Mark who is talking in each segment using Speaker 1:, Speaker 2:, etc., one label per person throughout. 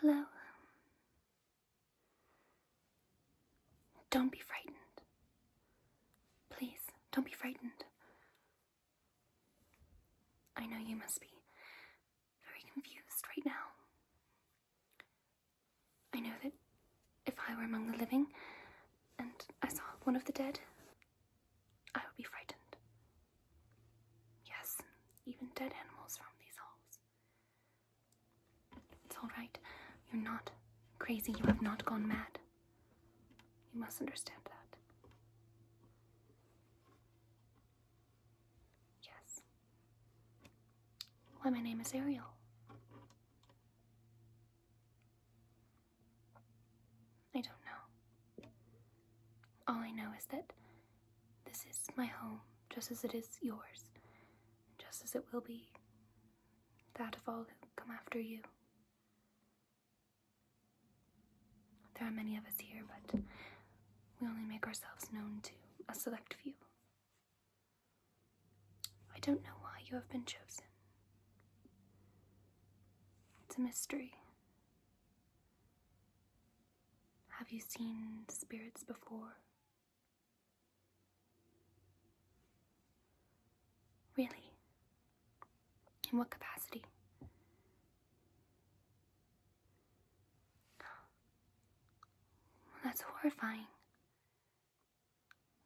Speaker 1: Hello. Don't be frightened. Please, don't be frightened. I know you must be very confused right now. I know that if I were among the living and I saw one of the dead, I would be frightened. Yes, even dead animals roam these halls. It's all right. You're not crazy. You have not gone mad. You must understand that. Yes. Why, my name is Ariel. I don't know. All I know is that this is my home, just as it is yours, just as it will be that of all who come after you. There are many of us here, but we only make ourselves known to a select few. I don't know why you have been chosen. It's a mystery. Have you seen spirits before? Really? In what capacity? That's horrifying.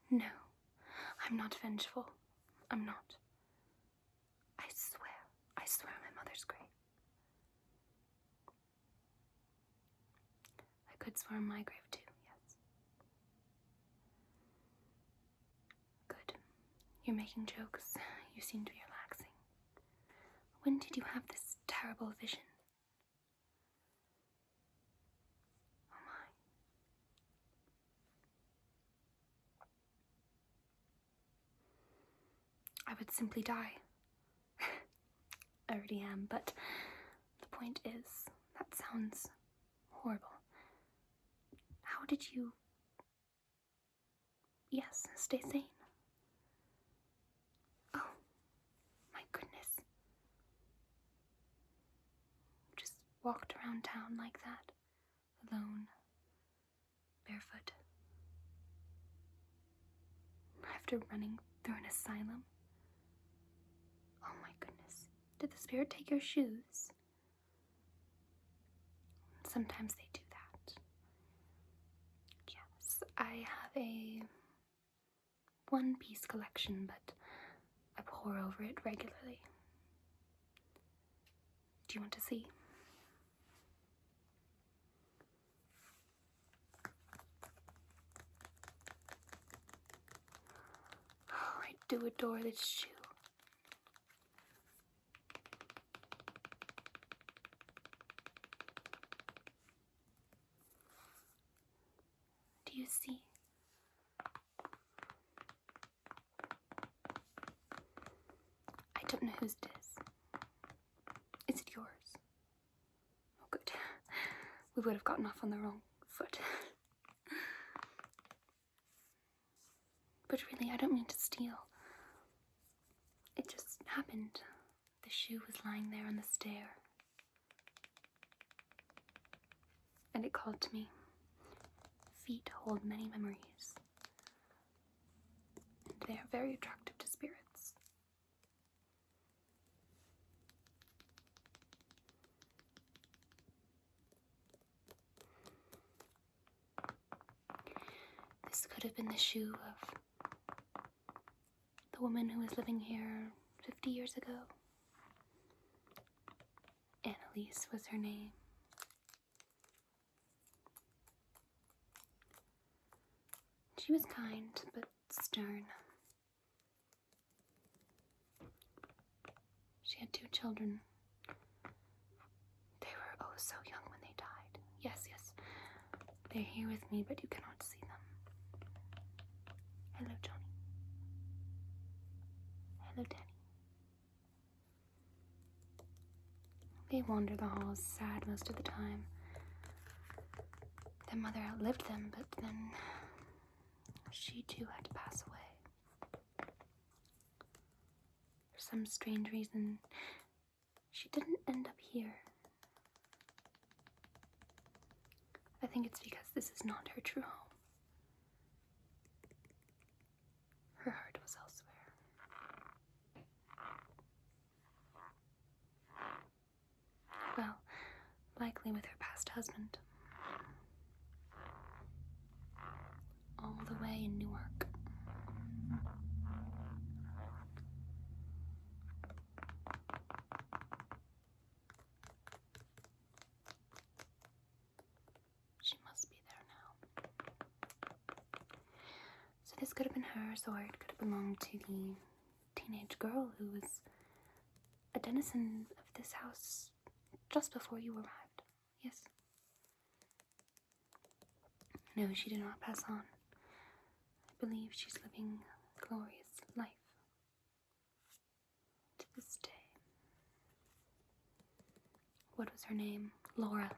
Speaker 1: No, I'm not vengeful. I'm not. I swear on my mother's grave. I could swear on my grave too, yes. Good. You're making jokes. You seem to be relaxing. When did you have this terrible vision? Oh my. I would simply die. I already am, but the point is, that sounds horrible. How did you, stay sane? Oh, my goodness. You just walked around town like that, alone, barefoot, after running through an asylum? Oh my goodness. Did the spirit take your shoes? Sometimes they do that. Yes, I have a one-piece collection, but I pore over it regularly. Do you want to see? Oh, I do adore this shoe. Do you see? I don't know whose it is. Is it yours? Oh, good. We would have gotten off on the wrong foot. But really, I don't mean to steal. It just happened. The shoe was lying there on the stair. And it called to me. Feet hold many memories. And they are very attractive to spirits. This could have been the shoe of the woman who was living here 50 years ago. Annalise was her name. She was kind, but stern. She had 2 children. They were oh so young when they died. Yes. They're here with me, but you cannot see them. Hello, Johnny. Hello, Danny. They wander the halls sad most of the time. Their mother outlived them, but then she too had to pass away. For some strange reason, she didn't end up here. think it's because this is not her true home. Her heart was elsewhere. Well, likely with her past husband. All the way in Newark. She must be there now. So this could have been hers, or it could have belonged to the teenage girl who was a denizen of this house just before you arrived. Yes. No, she did not pass on. I believe she's living a glorious life to this day. What was her name? Laura.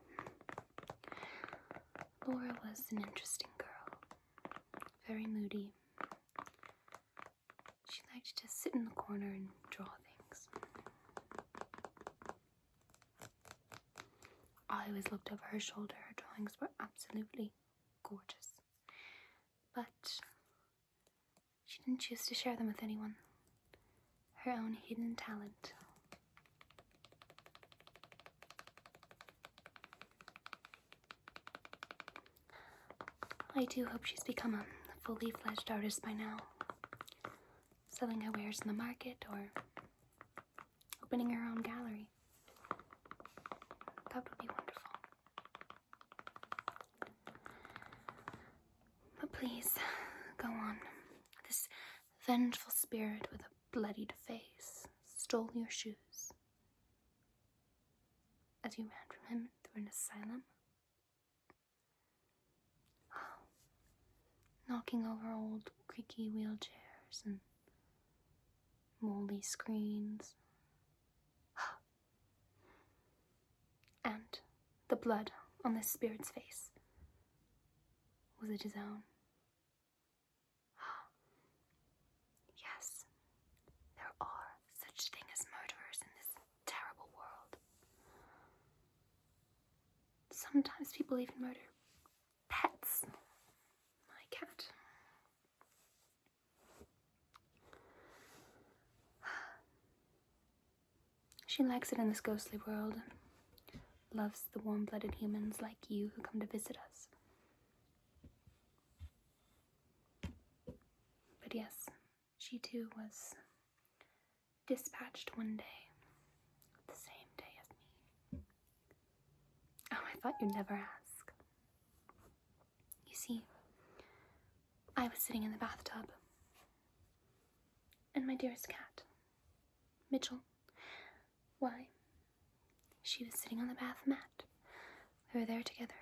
Speaker 1: Laura was an interesting girl. Very moody. She liked to sit in the corner and draw things. I always looked over her shoulder. Her drawings were absolutely gorgeous. But she didn't choose to share them with anyone. Her own hidden talent. I do hope she's become a fully fledged artist by now. Selling her wares in the market or opening her own gallery. That would be wonderful. But please, go on. This vengeful spirit with a bloodied face stole your shoes as you ran from him through an asylum. Knocking over old creaky wheelchairs and moldy screens. And the blood on this spirit's face. Was it his own? Yes, there are such things as murderers in this terrible world. Sometimes people even murder pets. My cat. She likes it in this ghostly world. Loves the warm-blooded humans like you who come to visit us. But yes, she too was dispatched one day, the same day as me. Oh, I thought you'd never ask. You see, I was sitting in the bathtub, and my dearest cat, Mitchell, why, she was sitting on the bath mat. We were there together,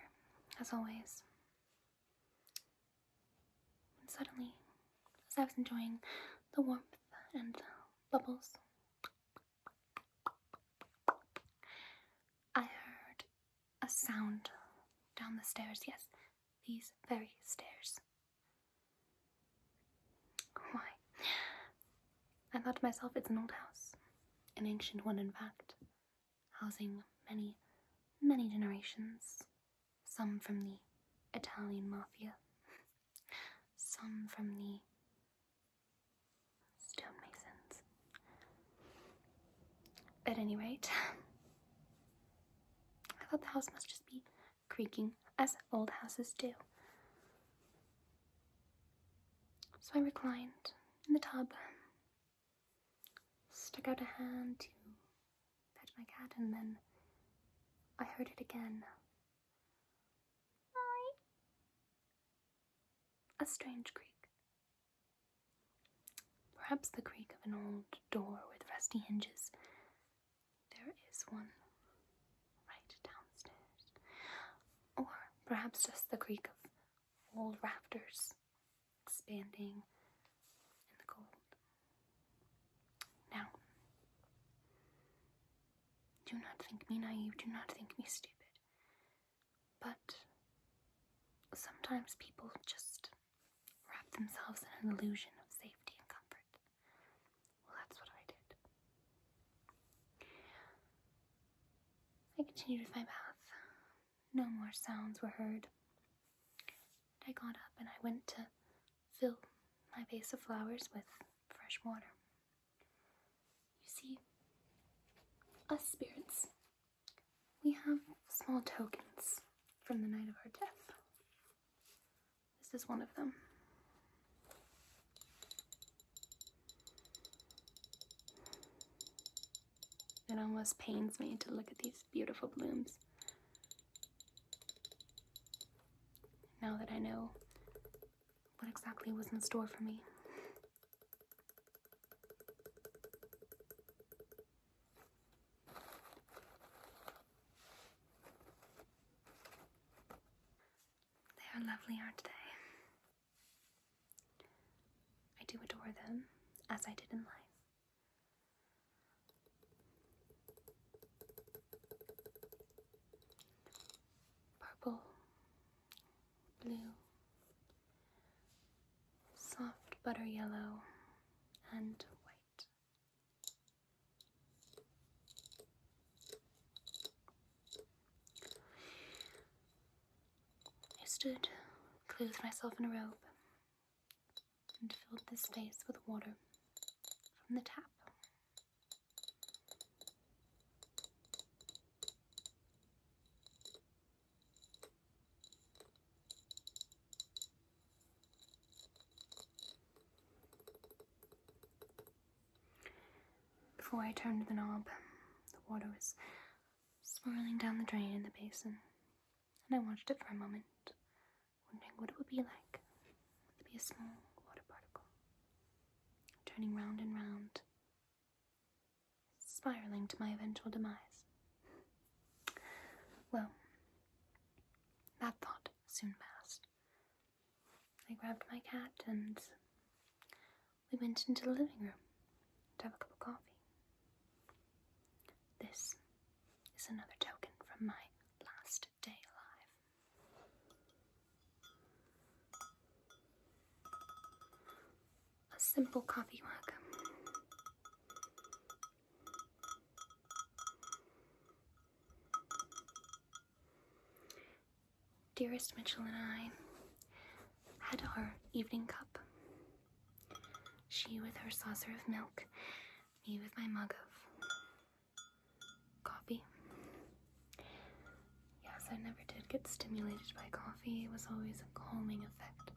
Speaker 1: as always. And suddenly, as I was enjoying the warmth and bubbles, I heard a sound down the stairs. Yes, these very stairs. Why? I thought to myself, it's an old house. An ancient one, in fact. Housing many, many generations. Some from the Italian mafia. Some from the stonemasons. At any rate, I thought the house must just be creaking, as old houses do. So I reclined in the tub, stuck out a hand to pet my cat, and then I heard it again. A strange creak. Perhaps the creak of an old door with rusty hinges. There is one right downstairs. Or perhaps just the creak of old rafters expanding in the cold. Now, do not think me naive, do not think me stupid. But sometimes people just wrap themselves in an illusion of safety and comfort. Well, that's what I did. I continued with my bath. No more sounds were heard. I got up and I went to fill my vase of flowers with fresh water. You see, us spirits, we have small tokens from the night of our death. This is one of them. It almost pains me to look at these beautiful blooms. Now that I know what exactly was in store for me. They are lovely, aren't they? I do adore them, as I did in life. Purple, blue, soft butter yellow, and white. I stood, clothed myself in a robe, and filled this vase with water from the tap. Before I turned the knob, the water was swirling down the drain in the basin, and I watched it for a moment, wondering what it would be like to be a small water particle, turning round and round, spiraling to my eventual demise. Well, that thought soon passed. I grabbed my cat and we went into the living room to have a cup of coffee. This is another token from my last day alive. A simple coffee mug. Dearest Mitchell and I had our evening cup. She with her saucer of milk, me with my mug of coffee. Yes, I never did get stimulated by coffee. It was always a calming effect.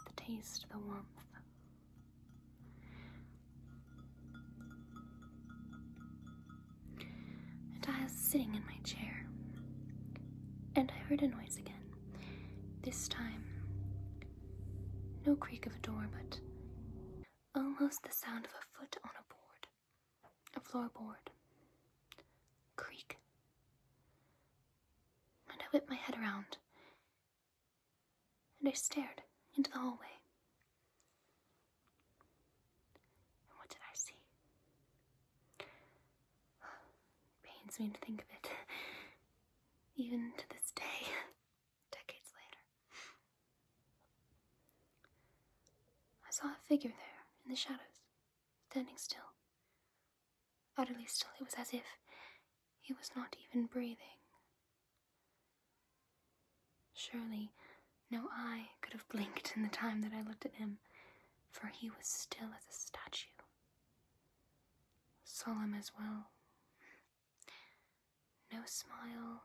Speaker 1: The taste, the warmth. And I was sitting in my chair, and I heard a noise again. This time, no creak of a door, but almost the sound of a foot on a board, a floorboard. Creak. And I whipped my head around, and I stared into the hallway. And what did I see? Pains me to think of it, even to this day, decades later. I saw a figure there in the shadows, standing still. Utterly still. It was as if he was not even breathing. Surely no eye could have blinked in the time that I looked at him, for he was still as a statue. Solemn as well. No smile,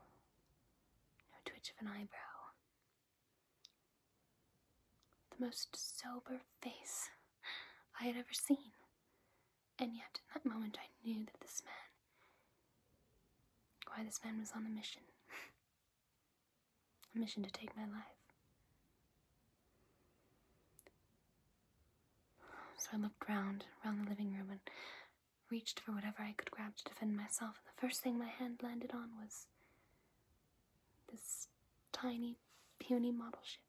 Speaker 1: no twitch of an eyebrow. The most sober face I had ever seen. And yet, in that moment, I knew that this man was on a mission. A mission to take my life. So I looked round the living room and reached for whatever I could grab to defend myself, and the first thing my hand landed on was this tiny, puny model ship.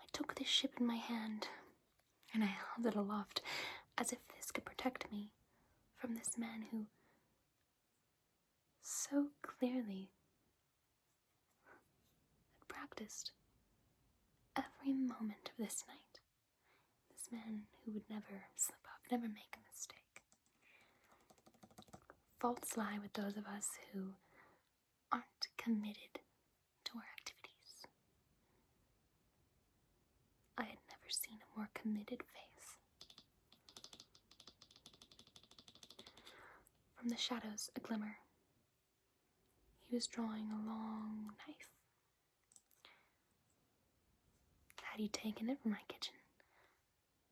Speaker 1: I took this ship in my hand, and I held it aloft as if this could protect me from this man who so clearly had practiced every moment of this night. This man who would never slip up, never make a mistake. Faults lie with those of us who aren't committed to our activities. I had never seen a more committed face. From the shadows, a glimmer. He was drawing a long knife. Had he taken it from my kitchen?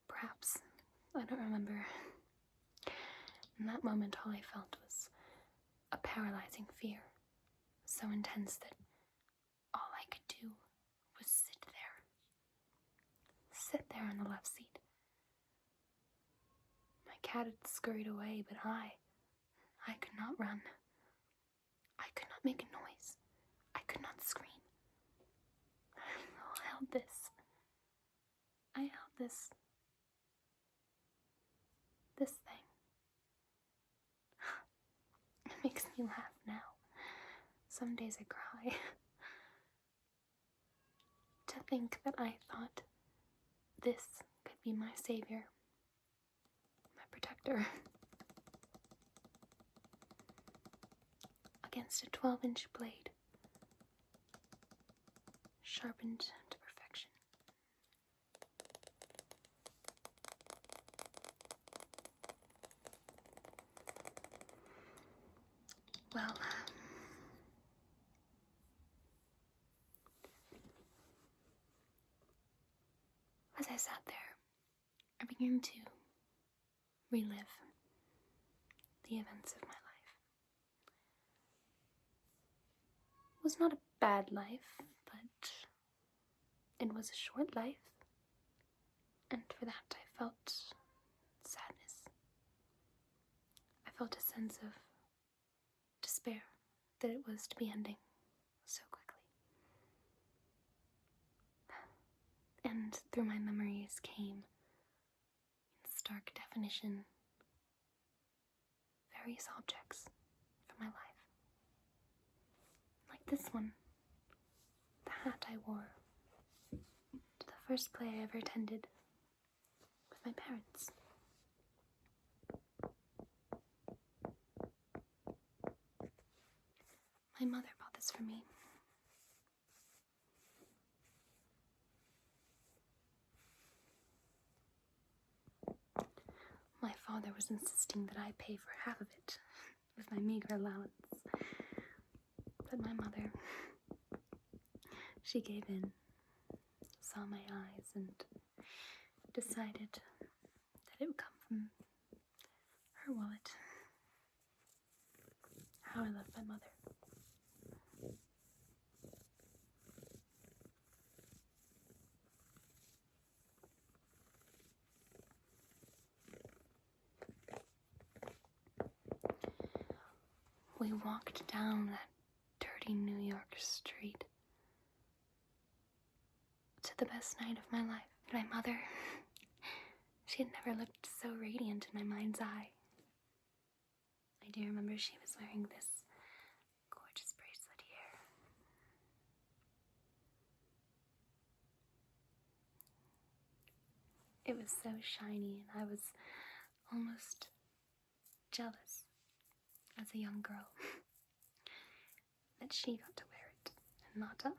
Speaker 1: Perhaps. I don't remember. In that moment, all I felt was a paralyzing fear, so intense that all I could do was sit there in the left seat. My cat had scurried away, but I could not run. I could not make a noise. I could not scream. I held this. This thing. It makes me laugh now. Some days I cry. To think that I thought this could be my savior, my protector. Against a 12-inch blade, sharpened to perfection. Well, as I sat there, I began to relive the events of my life. It was not a bad life, but it was a short life, and for that I felt sadness. I felt a sense of despair that it was to be ending so quickly. And through my memories came, in stark definition, various objects from my life. Like this one, the hat I wore to the first play I ever attended with my parents. My mother bought this for me. My father was insisting that I pay for half of it with my meager allowance. But my mother, she gave in, saw my eyes, and decided that it would come from her wallet. How I love my mother. We walked down that dirty New York street to the best night of my life. My mother, she had never looked so radiant in my mind's eye. I do remember she was wearing this gorgeous bracelet here. It was so shiny, and I was almost jealous as a young girl that she got to wear it and not I.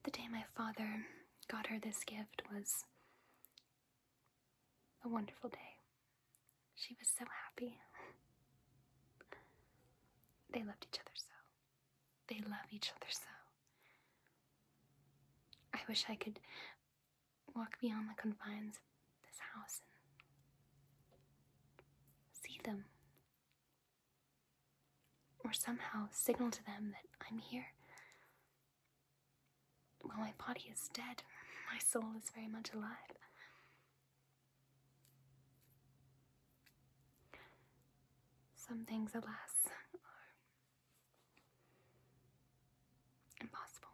Speaker 1: The day my father got her this gift was a wonderful day. She was so happy. They loved each other so. They love each other so. I wish I could walk beyond the confines of this house and see them. Or somehow signal to them that I'm here. while my body is dead, my soul is very much alive. Some things, alas, are impossible.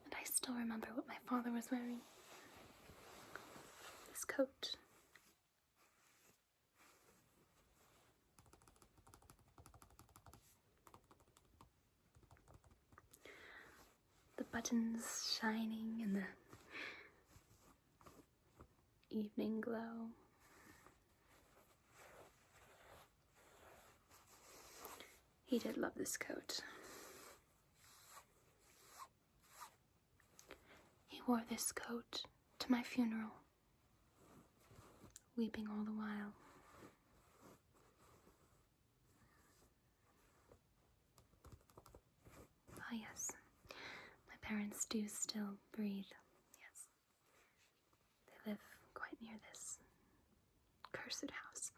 Speaker 1: And I still remember what my father was wearing. This coat. The buttons shining in the evening glow. He did love this coat. He wore this coat to my funeral, weeping all the while. Ah, yes, my parents do still breathe. Yes, they live quite near this cursed house.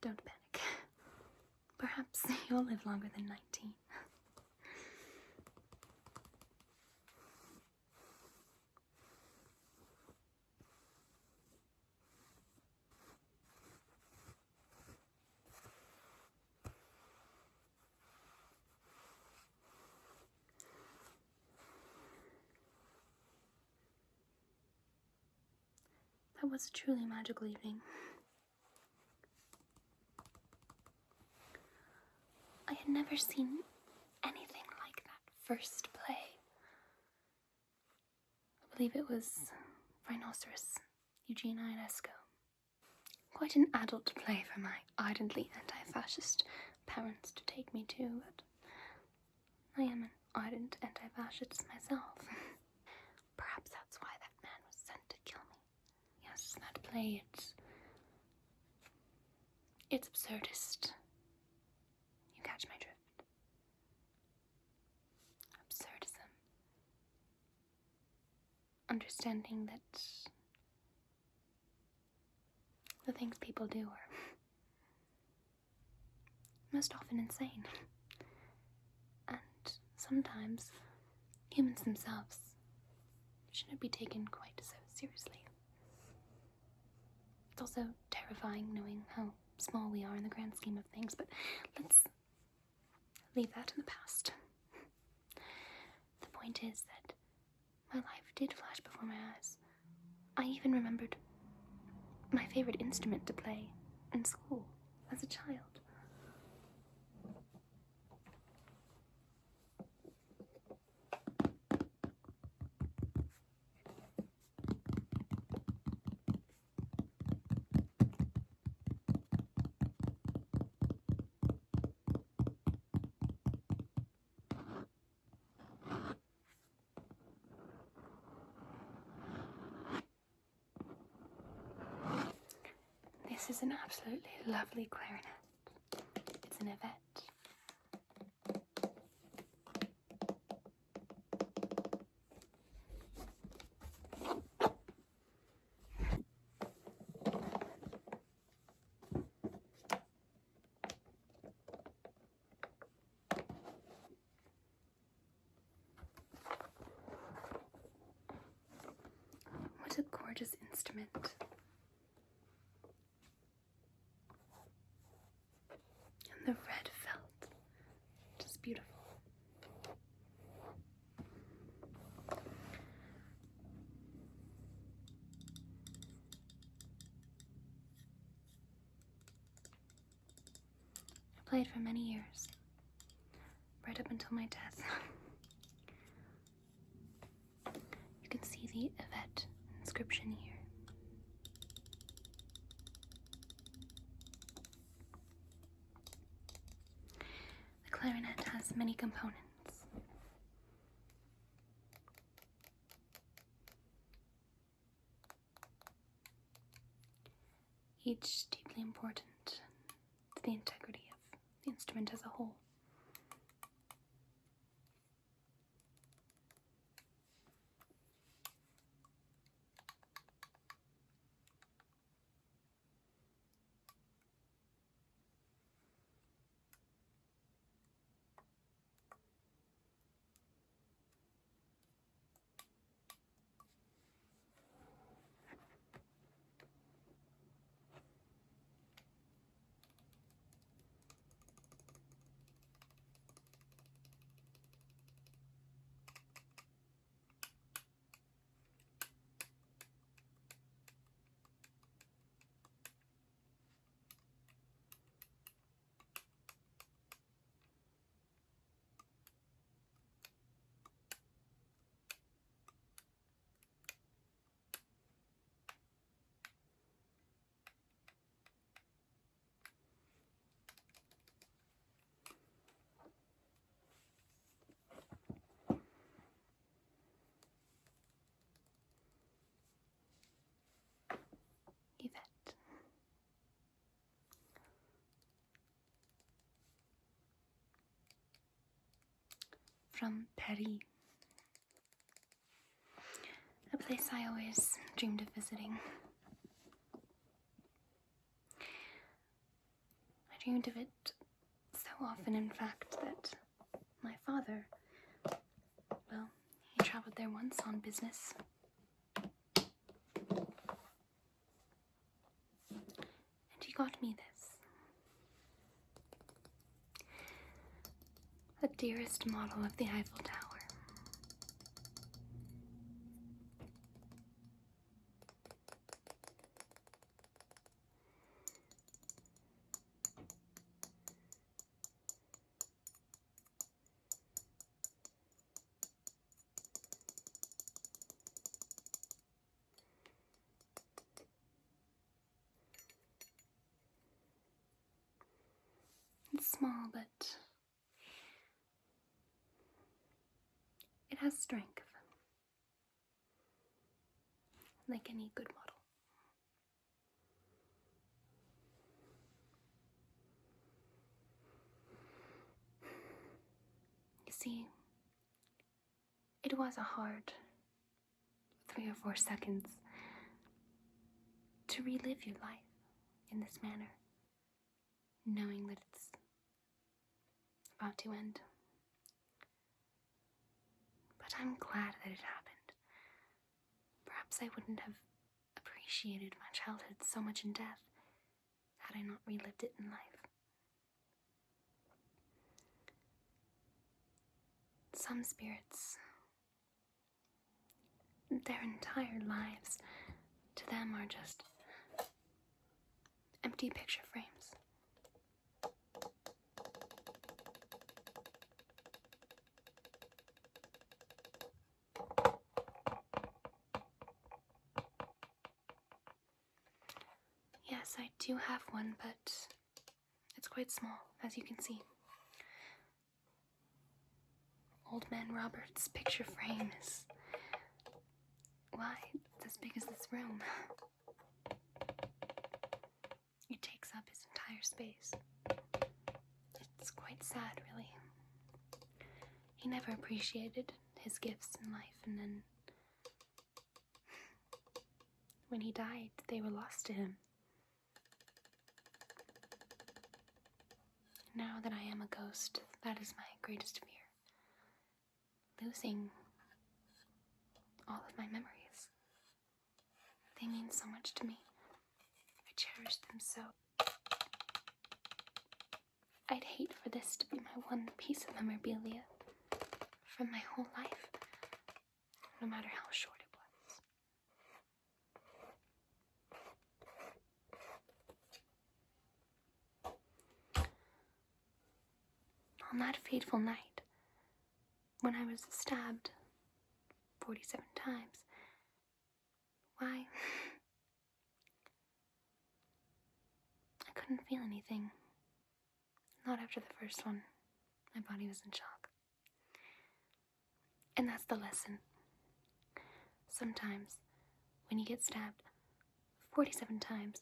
Speaker 1: Don't panic. Perhaps you'll live longer than 19. That was a truly magical evening. I had never seen anything like that first play. I believe it was Rhinoceros, Eugene Ionesco. Quite an adult play for my ardently anti-fascist parents to take me to, but I am an ardent anti-fascist myself. Perhaps that's why that man was sent to kill me. Yes, that play, it's absurdist. You catch my drift. Absurdism. Understanding that the things people do are most often insane. And sometimes humans themselves shouldn't be taken quite so seriously. It's also terrifying knowing how small we are in the grand scheme of things, but let's leave that in the past. The point is that my life did flash before my eyes. I even remembered my favorite instrument to play in school as a child. This is an absolutely lovely clarinet. It's an Yvette. What a gorgeous instrument. And the red felt. Just beautiful. I played for many years, right up until my death. You can see the Yvette inscription here. The clarinet has many components. Each deeply important to the integrity of the instrument as a whole. from Paris, a place I always dreamed of visiting. I dreamed of it so often, in fact, that my father, well, he traveled there once on business. And he got me this. The dearest model of the Eiffel Tower. It's small, but it has strength, like any good model. You see, it was a hard 3 or 4 seconds to relive your life in this manner, knowing that it's about to end. But I'm glad that it happened. Perhaps I wouldn't have appreciated my childhood so much in death had I not relived it in life. Some spirits, their entire lives, to them are just empty picture frames. Yes, I do have one, but it's quite small, as you can see. Old Man Robert's picture frame is, why, it's as big as this room. It takes up his entire space. It's quite sad, really. He never appreciated his gifts in life, and then when he died, they were lost to him. Now that I am a ghost, that is my greatest fear. Losing all of my memories. They mean so much to me. I cherish them so. I'd hate for this to be my one piece of memorabilia from my whole life, no matter how short it was. On that fateful night, when I was stabbed 47 times, why, I couldn't feel anything. Not after the first one. My body was in shock. And that's the lesson. Sometimes, when you get stabbed 47 times,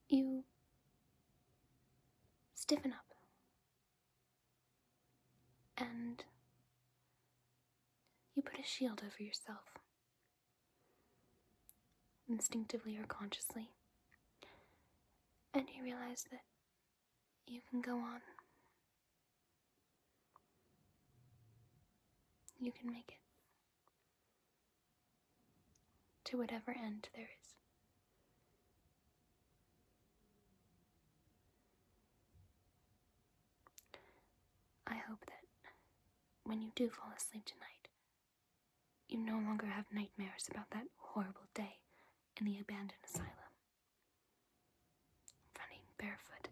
Speaker 1: you stiffen up. And you put a shield over yourself. Instinctively or consciously. And you realize that you can go on. You can make it to whatever end there is. I hope that when you do fall asleep tonight, you no longer have nightmares about that horrible day in the abandoned asylum. Running barefoot,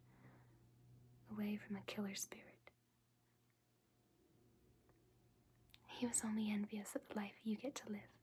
Speaker 1: away from a killer spirit. He was only envious of the life you get to live.